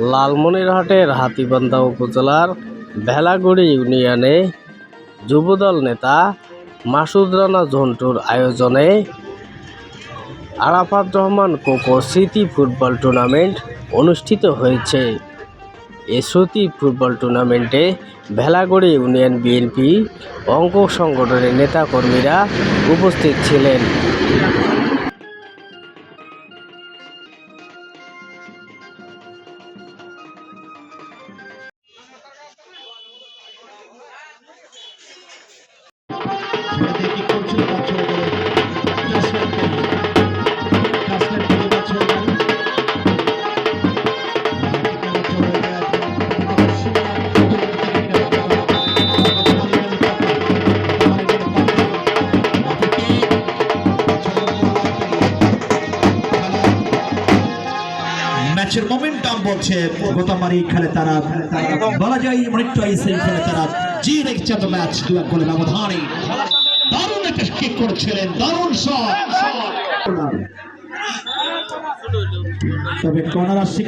লালমনিরহাটের হাতীবান্ধা উপজেলার ভেলাগুড়ি ইউনিয়নে যুবদল নেতা মাসুদ রানা ঝন্টুর আয়োজনে আরাফাত রহমান কোকো স্মৃতি ফুটবল টুর্নামেন্ট অনুষ্ঠিত হয়েছে। এই স্মৃতি ফুটবল টুর্নামেন্টে ভেলাগুড়ি ইউনিয়ন বিএনপি অঙ্গ সংগঠনের নেতাকর্মীরা উপস্থিত ছিলেন। ম্যাচের মোমেন্টাম বলছে গতবারই খেলে তারা বলা যায় অনেকটাই সেই খেলে তারা জিয়ে রেখেছে ম্যাচ 2-1 গোলে ব্যবধানে। দারুণ একটা কিক করেছিলেন, দারুণ শট, তবে কর্নার আসছে।